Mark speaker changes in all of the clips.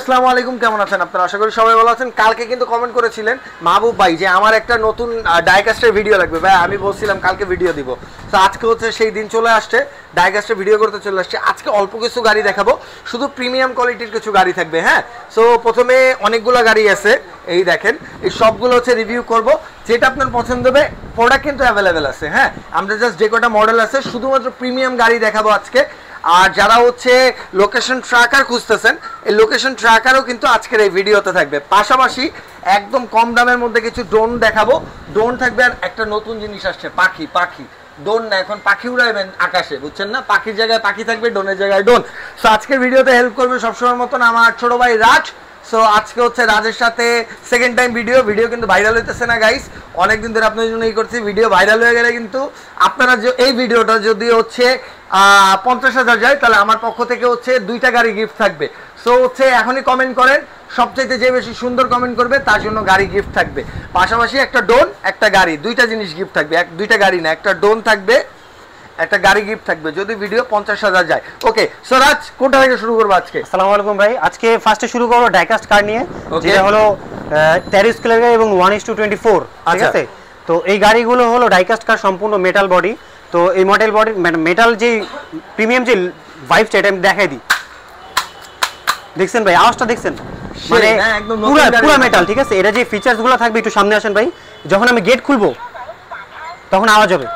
Speaker 1: আসসালামু আলাইকুম, কেমন আছেন আপনারা? আশা করি সবাই ভালো আছেন। কালকে কিন্তু কমেন্ট করেছিলেন মাহবুব ভাই যে আমার একটা নতুন ডাইকাস্টের ভিডিও লাগবে। ভাই আমি বলছিলাম কালকে ভিডিও দিব, তো আজকে হচ্ছে সেই দিন চলে আসছে, ডাইকাস্টের ভিডিও করতে চলে আসছে। আজকে অল্প কিছু গাড়ি দেখাবো, শুধু প্রিমিয়াম কোয়ালিটির কিছু গাড়ি থাকবে। হ্যাঁ, সো প্রথমে অনেকগুলো গাড়ি আছে, এই দেখেন, এই সবগুলো হচ্ছে রিভিউ করব। যেটা আপনার পছন্দ হবে, প্রোডাক্ট কিন্তু অ্যাভেলেবেল আছে। হ্যাঁ, আমরা জাস্ট যে কটা মডেল আছে শুধুমাত্র প্রিমিয়াম গাড়ি দেখাবো আজকে। আর যারা হচ্ছে লোকেশন ট্র্যাকার খুঁজতেছেন, এই লোকেশন ট্র্যাকারও কিন্তু আজকের এই ভিডিওতে থাকবে। পাশাপাশি একদম কম দামের মধ্যে কিছু ড্রোন দেখাবো। ড্রোন থাকবে, আর একটা নতুন জিনিস আসছে, পাখি। ড্রোন না, এখন পাখি উড়াইবেন আকাশে, বুঝছেন না? পাখির জায়গায় পাখি থাকবে, ড্রোনের জায়গায় ড্রোন। সো আজকের ভিডিওতে হেল্প করবে সবসময় মতন আমার ছোট ভাই রাজ। সো আজকে হচ্ছে রাজের সাথে সেকেন্ড টাইম ভিডিও কিন্তু ভাইরাল হইতেছে না গাইস, অনেকদিন ধরে আপনাদের জন্য এই করছি। ভিডিও ভাইরাল হয়ে গেলে কিন্তু আপনারা এই ভিডিওটা যদি হচ্ছে 50,000 যায়, তাহলে আমার পক্ষ থেকে হচ্ছে 2টা গাড়ি গিফট থাকবে। সো হচ্ছে এখনই কমেন্ট করেন, সবচাইতে যে বেশি সুন্দর কমেন্ট করবে তার জন্য গাড়ি গিফট থাকবে। পাশাপাশি একটা ড্রোন, একটা গাড়ি, 2টা জিনিস গিফট থাকবে। 2টা গাড়ি না, একটা ড্রোন থাকবে, একটা গাড়ি গিফট থাকবে যদি ভিডিও 50,000 যায়। ওকে, সো রাজ কোনটা থেকে শুরু করবো আজকে?
Speaker 2: আসসালামু আলাইকুম ভাই, আজকে ফার্স্টে শুরু করব ডাইকাস্ট কার নিয়ে, যেটা হলো 13 স্কেলের গাড়ি এবং 1:24। ঠিক আছে, তো এই গাড়িগুলো হলো ডাইকাস্ট কার, সম্পূর্ণ মেটাল বডি। তো এই মডেল বডি মেটাল যে প্রিমিয়াম যে ভাইবটা, এটা আমি দেখাই দিই। দেখছেন ভাই, আওয়াজটা দেখছেন? মানে পুরো মেটাল। ঠিক আছে, এটা যে ফিচার্স গুলো থাকবে, একটু সামনে আসেন ভাই। যখন আমি গেট খুলবো তখন আওয়াজ হবে,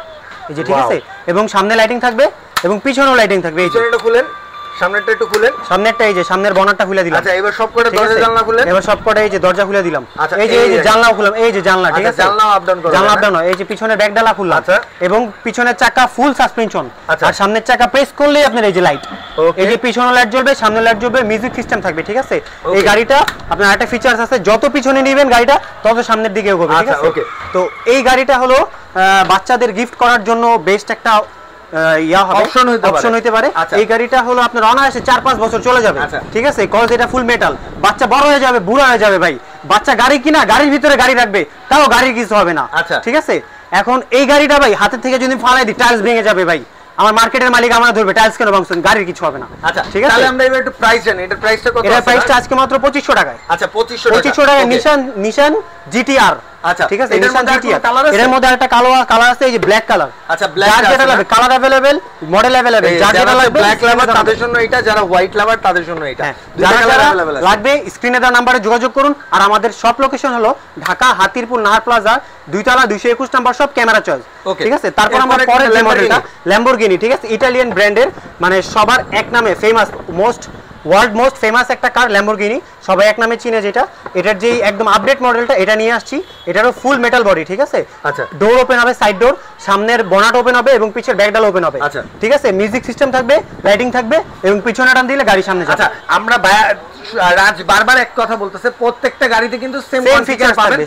Speaker 2: এই যে, ঠিক আছে। এবং সামনে লাইটিং থাকবে এবং পিছনেও লাইটিং থাকবে। এই যে
Speaker 1: খুলেন, সামনেরটা একটু খুলেন,
Speaker 2: সামনেরটা, এই যে সামনের বনারটা খুলে দিলাম।
Speaker 1: আচ্ছা, এবার সবকটা দরজা জানলা খুলেন।
Speaker 2: এবার সবকটা এই যে দরজা খুলে দিলাম। এই যে জানলাও খুললাম, এই যে জানলা, ঠিক আছে,
Speaker 1: জানলা আপ ডাউন করুন,
Speaker 2: জানলা আপ ডাউন। এই যে পিছনের ব্যাকডালা খুললাম।
Speaker 1: আচ্ছা,
Speaker 2: এবং পিছনের চাকা ফুল সাসপেনশন। আর সামনের চাকা প্রেস করলেই আপনার এই যে লাইট, এই যে পিছনে লাইট জ্বলবে, সামনে লাইট জ্বলবে, মিউজিক সিস্টেম থাকবে। ঠিক আছে, এই গাড়িটা আপনার একটা ফিচারস আছে, যত পিছনে নেবেন গাড়িটা তত সামনের দিকে এগোবে। ঠিক আছে, তো এই গাড়িটা হলো বাচ্চাদের গিফট করার জন্য বেস্ট একটা অপশন হইতে পারে। এই গাড়িটা হলো আপনার অনায়াসে 4-5 বছর চলে যাবে। ঠিক আছে, কজ এটা ফুল মেটাল। বাচ্চা বড় হয়ে যাবে, বুড়া হয়ে যাবে ভাই, বাচ্চা গাড়ি কিনা, গাড়ির ভিতরে গাড়ি রাখবে, তাও গাড়ির কিছু হবে না। ঠিক আছে, এখন এই গাড়িটা ভাই হাতের থেকে যদি ফালাই দিই, টাইলস ভেঙে যাবে ভাই, আমার মার্কেটের মালিক আমরা ধরবে, টাইলস কেন ভাঙছেন, গাড়ির কিছু হবে না। আচ্ছা, ঠিক আছে, তাহলে আমরা এবার একটু প্রাইস জানি। এটার প্রাইসটা কত? এটার প্রাইসটা আজকে মাত্র 2500 টাকায়। আচ্ছা, 2500 টাকায় নিশান জিটিআর। আচ্ছা, ঠিক আছে, নিশান জিটিআর। এর মধ্যে একটা কালার আছে, এই যে ব্ল্যাক কালার। আচ্ছা, ব্ল্যাক যেটা লাগবে, কালার अवेलेबल, মডেল अवेलेबल। যারা ব্ল্যাক লাভার তাদের জন্য এটা, যারা হোয়াইট লাভার তাদের জন্য এটা। যারা লাগবে স্ক্রিনে দেওয়া নম্বরে যোগাযোগ করুন। আর আমাদের শপ লোকেশন হলো ঢাকা হাতিরপুর নাহার প্লাজা 2 তলা 221 নাম্বার শপ, ক্যামেরা চয়েস। ঠিক আছে, তারপর আমরা পরের যে মডেলটা ল্যাম্বরগিনি। ঠিক আছে, ইটালিয়ান ব্র্যান্ডের, মানে সবার এক নামে ফেমাস, ওয়ার্ল্ড মোস্ট ফেমাস একটা কার ল্যাম্বরগিনি, সবাই এক নামে চিনে যেটা। এটার যে একদম আপডেট মডেলটা, এটা নিয়ে আসছি। এটারও ফুল মেটাল বডি। ঠিক আছে, আচ্ছা, ডোর ওপেন হবে, সাইড ডোর, সামনের বনাট ওপেন হবে এবং পিছের ব্যাকডাল ওপেন হবে। আচ্ছা, ঠিক আছে, মিউজিক সিস্টেম থাকবে, লাইটিং থাকবে এবং পিছনে টান দিলে গাড়ি সামনে যাবে। আচ্ছা, আমরা রাজ বারবার এক কথা বলতেছে, প্রত্যেকটা গাড়িতে কিন্তু সেম ফিচার পাবেন।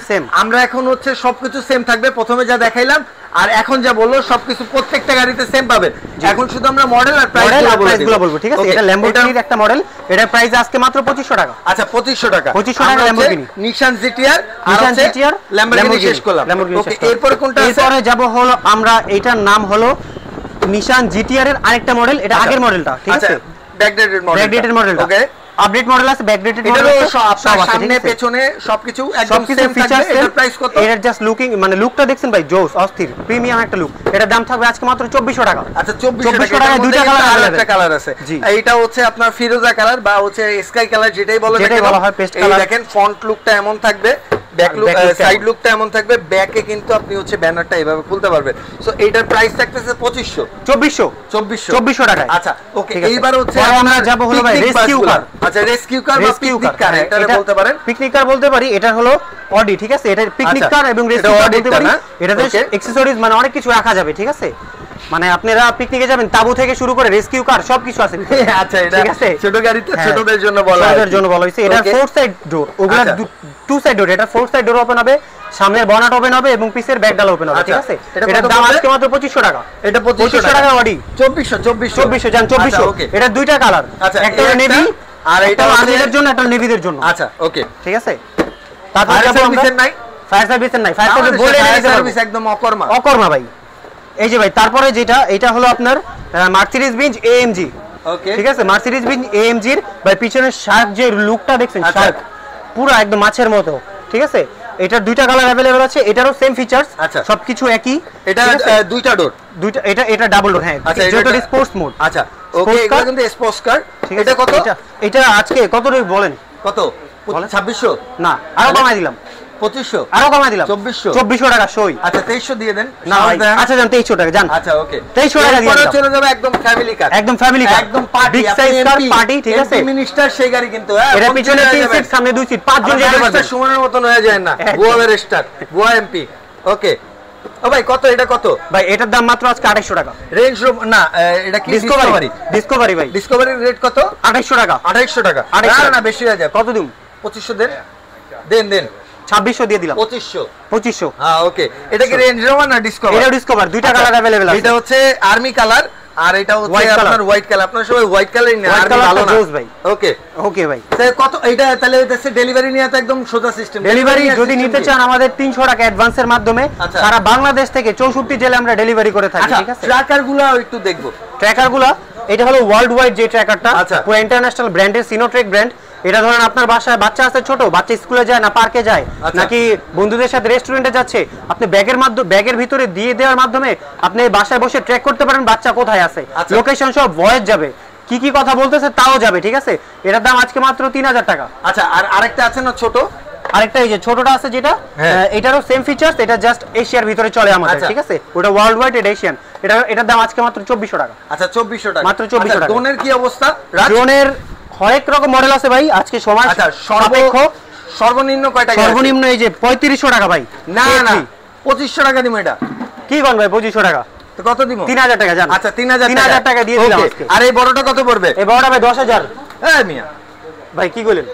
Speaker 2: আমরা এখন হচ্ছে সবকিছু সেম থাকবে, প্রথমে যা দেখাইলাম আর এখন যা বললো সবকিছু প্রত্যেকটা গাড়িতে সেম পাবেন। এখন শুধু আমরা মডেল আর প্রাইসগুলো বলবো। ঠিক আছে, এটা ল্যাম্বরগিনির একটা মডেল, এটার প্রাইস আজকে মাত্র 2500 টাকা। আচ্ছা, 2500 টাকা ল্যাম্বরগিনি, নিশান জিটিআর, ল্যাম্বরগিনি শেষ করলাম। ওকে, এরপর কোনটা আছে? এরপরে যাব হলো আমরা, এটার নাম হলো নিশান জিটিআর এর আরেকটা মডেল, এটা আগের মডেলটা। ঠিক আছে, ব্যাকডেটেড মডেল। ওকে, আপডেট মডেল আছে, ব্যাকডেটেড মডেল আছে, সব সামনে পেছনে সবকিছু একদম সেম ফিচারস। এটার প্রাইস কত? এটার জাস্ট লুকিং, মানে লুকটা দেখছেন ভাই, জোস, অস্থির, প্রিমিয়াম একটা লুক। এটার দাম থাকবে আজকে মাত্র 2400 টাকা। আচ্ছা, 2400 টাকায় দুইটা কালার আছে, একটা কালার আছে। এইটা হচ্ছে আপনার ফিরোজা কালার বা হচ্ছে স্কাই কালার, যেটাই বলা হয় পেস্ট কালার। দেখেন ফন্ট লুকটা এমন থাকবে, ব্যাক লুক, সাইড লুকটা এমন থাকবে, ব্যাকে কিন্তু আপনি হচ্ছে ব্যানারটা এইভাবে খুলতে পারবেন। সো এটার প্রাইস থাকতেছে 2400 টাকা। আচ্ছা, ওকে, এইবার হচ্ছে আমরা যাব হলো ভাই রেস্কিউ কার। আচ্ছা, রেস্কিউ কার বা পিকনিক কার, এটা বলতে পারেন, পিকনিক কার বলতে পারি। এটা হলো অডি। ঠিক আছে, এটা পিকনিক কার এবং রেস্কিউ কার বলতে পারি। এটাতে অ্যাকসেসরিজ মানে অনেক কিছু রাখা যাবে। ঠিক আছে, মানে আপনারা পিকনিকে যাবেন, তাবু থেকে শুরু করে রেস্কিউ কার সবকিছু আছে। আচ্ছা, এটা ঠিক আছে, ছোট গাড়িতে ছোটদের জন্য বলা হয়েছে। এটা 4 সাইড ডোর, ওগুলা 2 সাইড ডোর। এটা 4 সাইড ডোর ওপেন হবে, সামনের বনাট ওপেন হবে এবং পিছের ব্যাকডাল ওপেন হবে। ঠিক আছে, এটার দাম আজকে মাত্র 2500 টাকা। এটা 2500 টাকা অডি, 2400 জান 2400। এটা দুইটা কালার, একটা নেভি আর এটা আর্মিদের জন্য, একটা নেভিদের জন্য। আচ্ছা, ওকে, ঠিক আছে। তারপর যাব আমরা ফায়ার সার্ভিসের নাই, ফায়ার সার্ভিস বলে সার্ভিস একদম অকর্মা ভাই। এই যে ভাই, তারপরে যেটা, এটা হলো আপনার মার্সিডিজ বেঞ্জ AMG ঠিক আছে মার্সিডিজ বেঞ্জ AMG এর ভাই পিছনের শার্ক যে লুকটা দেখছেন শার্ক পুরো একদম মাছের মতো ঠিক আছে এটার দুইটা কালার अवेलेबल আছে এটারও সেম ফিচারস সবকিছু একই
Speaker 1: এটা দুইটা ডোর
Speaker 2: দুইটা এটা ডাবল ডোর হ্যাঁ যেটা স্পোর্টস মোড
Speaker 1: আচ্ছা ওকে এটা কিন্তু স্পোর্টস কার এটা কত
Speaker 2: এটা আজকে কত রেট বলেন
Speaker 1: কত 2600
Speaker 2: না আরো কমাই দিলাম
Speaker 1: 2500
Speaker 2: আরো কমাই দিলাম
Speaker 1: 2400
Speaker 2: টাকা সই
Speaker 1: আচ্ছা 2300 দিয়ে দেন
Speaker 2: না আচ্ছা জান 2300 টাকা জান
Speaker 1: আচ্ছা ওকে
Speaker 2: 2300 টাকা দিয়ে
Speaker 1: চলে যাবে একদম ফ্যামিলি কার
Speaker 2: একদম ফ্যামিলি কার
Speaker 1: একদম পার্টি
Speaker 2: বিগ সাইজ কার পার্টি ঠিক আছে
Speaker 1: মিনিস্টার সেই গাড়ি কিন্তু
Speaker 2: এর পিছনে 3 সিট সামনে 2 সিট 5 জন যেতে পারবে
Speaker 1: সুমনের মতন হয়ে যায় না গোয়ার স্টার গোয়া এমপি ওকে ও ভাই কত এটা কত
Speaker 2: ভাই এটার দাম মাত্র আজকে 2800 টাকা
Speaker 1: রেঞ্জ না এটা কি
Speaker 2: ডিসকভারি ভাই
Speaker 1: ডিসকভারির রেট কত
Speaker 2: 2800 টাকা
Speaker 1: 2800 টাকা না বেশি হয়ে যায়
Speaker 2: কত দিম
Speaker 1: 2500 দেন
Speaker 2: 2600 দিয়ে দিলাম
Speaker 1: 2500 হ্যাঁ ওকে এটা কি রেঞ্জ রোভার না ডিসকভার
Speaker 2: এটা ডিসকভার দুইটা কালার अवेलेबल আছে
Speaker 1: এটা হচ্ছে আর্মি কালার আর এটা হচ্ছে আপনার হোয়াইট কালার আপনারা সবাই হোয়াইট কালারই নেন আর্মি ভালো না
Speaker 2: ভাই ওকে ভাই
Speaker 1: কত এটা তাহলে হচ্ছে ডেলিভারি নিয়ে তো একদম সোজা সিস্টেম
Speaker 2: ডেলিভারি যদি নিতে চান আমাদের 300 টাকা অ্যাডভান্সের মাধ্যমে সারা বাংলাদেশ থেকে 64 জেলায় আমরা ডেলিভারি করে থাকি ঠিক আছে
Speaker 1: ট্র্যাকারগুলো একটু দেখবো
Speaker 2: ট্র্যাকারগুলো এটা হলো ওয়ার্ল্ড ওয়াইড যে ট্র্যাকারটা পুরো ইন্টারন্যাশনাল ব্র্যান্ডের সিনোট্রেক ব্র্যান্ড এটা ধরেন আপনার বাসায় বাচ্চা আছে ছোট বাচ্চা স্কুলে যায় না পার্কে যায় নাকি বন্ধুদের সাথে রেস্টুরেন্টে যাচ্ছে আপনি ব্যাগের ভিতরে দিয়ে দেওয়ার মাধ্যমে আপনি বাসায় বসে ট্র্যাক করতে পারেন বাচ্চা কোথায় আছে লোকেশন সব ভয়েস যাবে কি কথা বলতেছে তাও যাবে ঠিক আছে এটার দাম আজকে মাত্র 3000 টাকা
Speaker 1: আচ্ছা আর আরেকটা আছে না ছোট
Speaker 2: আরেকটা এই যে ছোটটা আছে যেটা এটারও সেম ফিচারস এটা জাস্ট এশিয়ার ভিতরে চলে আমাদের ঠিক আছে ওটা ওয়ার্ল্ড ওয়াইড এশিয়ান এটার দাম আজকে মাত্র 2400 টাকা
Speaker 1: আচ্ছা 2400 টাকা
Speaker 2: মাত্র 2400 টাকা
Speaker 1: ড্রোনের কি অবস্থা
Speaker 2: ড্রোনের হরেক রকম মডেল আছে ভাই আজকে সময়
Speaker 1: আচ্ছা সর্বনিম্ন কয় টাকা
Speaker 2: সর্বনিম্ন এই যে 3500 টাকা ভাই
Speaker 1: না 2500 টাকা দিমু এটা
Speaker 2: কি কোন ভাই 2500 টাকা
Speaker 1: তো কত দিমু
Speaker 2: 3000 টাকা জান
Speaker 1: আচ্ছা 3000
Speaker 2: টাকা দিয়ে দিলাম আজকে
Speaker 1: আর এই বড়টা কত পড়বে
Speaker 2: এই বড়টা ভাই 10000
Speaker 1: এই মিয়া
Speaker 2: ভাই কি কইলেন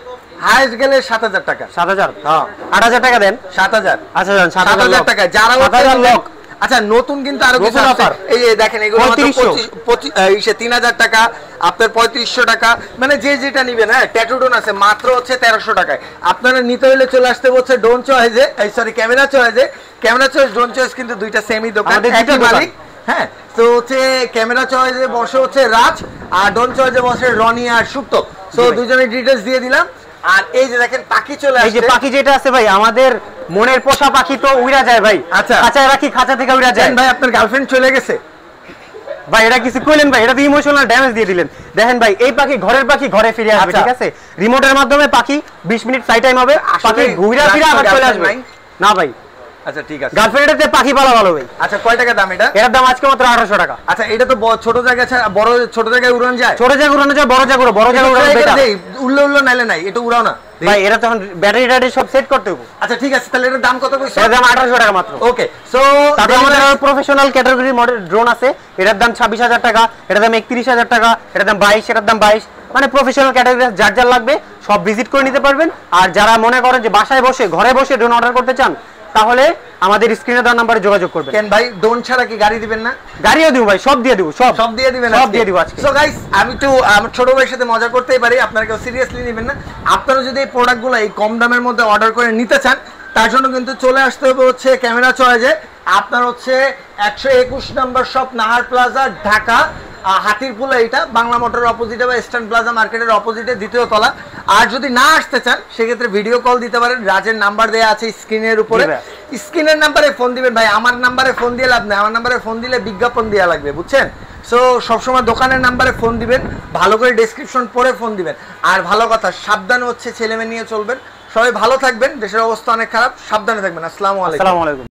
Speaker 1: হাইস্ট গেলে 7000 টাকা
Speaker 2: 7000
Speaker 1: হ্যাঁ
Speaker 2: 8000 টাকা দেন
Speaker 1: 7000
Speaker 2: আচ্ছা জান 7000
Speaker 1: টাকা যারা
Speaker 2: 7000 লোক
Speaker 1: আচ্ছা নতুন কিন্তু আরো কিছু আছে এই যে দেখেন এগুলো মাত্র 3000 টাকা আপনার 3500 টাকা মানে যে যেটা নেবেন হ্যাঁ ট্যাটুডন আছে মাত্র হচ্ছে 1300 টাকায় আপনারা নিতে হলে চলে আসতে হচ্ছে ডোন চয়েসে সরি ক্যামেরা চয়েস ডোন চয়েস কিন্তু দুইটা সেমই দোকান একই মালিক হ্যাঁ তো হচ্ছে ক্যামেরা চয়েসে বসে হচ্ছে রাজ আর ডোন চয়েসে বসে রনি আর সুপ্ত সো দুজনের ডিটেইলস দিয়ে দিলাম আর এই যে দেখেন পাখি চলে আসছে
Speaker 2: এই যে পাখি যেটা আছে ভাই আমাদের মনের পোষা পাখি তো উড়া যায় ভাই
Speaker 1: আচ্ছা
Speaker 2: খাঁচায় রাখি খাঁচা থেকে উড়া যায়
Speaker 1: ভাই আপনার গার্লফ্রেন্ড চলে গেছে
Speaker 2: ভাই এটা কিছু কইলেন ভাই এটা তো ইমোশনাল ড্যামেজ দিয়ে দিলেন দেখেন ভাই এই পাখি ঘরের পাখি ঘরে ফিরে আসবে ঠিক আছে রিমোটের মাধ্যমে পাখি 20 মিনিট ফ্লাই টাইম হবে পাখি ঘুরে ফিরে আবার চলে আসবে না ভাই
Speaker 1: আচ্ছা ঠিক আছে
Speaker 2: গার্লফ্রেন্ডেরতে পাখি পালা ভালো ভাই
Speaker 1: আচ্ছা কয় টাকা দাম এটা
Speaker 2: এর দাম আজকে মাত্র 1800 টাকা
Speaker 1: আচ্ছা এটা তো ছোট জায়গা আছে বড় ছোট জায়গায় উড়ান যায়
Speaker 2: ছোট জায়গায় উড়ানো যায় বড় জায়গায় উড়ানো বেটার
Speaker 1: উড়লো নাইলে নাই এটা উড়াও না
Speaker 2: ভাই এরা তখন ব্যাটারি সব সেট করতে হবে
Speaker 1: আচ্ছা ঠিক আছে তাহলে এর দাম কত কইছো
Speaker 2: এর দাম 1800 টাকা মাত্র
Speaker 1: ওকে সো
Speaker 2: তারপর আমাদের প্রফেশনাল ক্যাটাগরি মডেল ড্রোন আছে এটার দাম 26000 টাকা এটার দাম 31000 টাকা এটার দাম 22 এটার দাম 22 মানে প্রফেশনাল ক্যাটাগরি যার লাগবে সব ভিজিট করে নিতে পারবেন আর যারা মনে করেন যে বাসায় বসে ঘরে বসে ড্রোন অর্ডার করতে চান তাহলে আমাদের স্ক্রিনে দেওয়া নম্বরে যোগাযোগ করবেন
Speaker 1: কেন ভাই ড্রোন ছাড়া কি গাড়ি দিবেন না
Speaker 2: গাড়িও দিব ভাই সব দিয়ে দিব সব দিয়ে দিবেন
Speaker 1: সব দিয়ে দিব আজকে সো গাইস আমি তো আমার ছোট ভাইয়ের সাথে মজা করতেই পারি আপনারা কেউ সিরিয়াসলি নেবেন না আপনারা যদি এই প্রোডাক্টগুলো এই কম দামের মধ্যে অর্ডার করে নিতে চান তার জন্য কিন্তু চলে আসতে হবে হচ্ছে ক্যামেরা চয়েসে আপনার হচ্ছে 121 নম্বর শপ নাহার প্লাজা ঢাকা হাতিরপুল এটা বাংলা মোটরের অপোজিটে বা ইস্টার্ন প্লাজা মার্কেটের অপোজিটে দ্বিতীয় তলা আর যদি না আসতে চান সেক্ষেত্রে ভিডিও কল দিতে পারেন রাজের নাম্বার দেওয়া আছে স্ক্রিনের উপরে স্ক্রিনের নাম্বারে ফোন দিবেন ভাই আমার নাম্বারে ফোন দিয়ে লাভ নেই আমার নাম্বারে ফোন দিলে বিজ্ঞাপন দেওয়া লাগবে বুঝছেন সো সবসময় দোকানের নাম্বারে ফোন দিবেন ভালো করে ডেসক্রিপশন পড়ে ফোন দিবেন আর ভালো কথা সাবধান হচ্ছে ছেলেমেয়ে নিয়ে চলবেন সবাই ভালো থাকবেন দেশের অবস্থা অনেক খারাপ সাবধানে থাকবেন আসসালামু আলাইকুম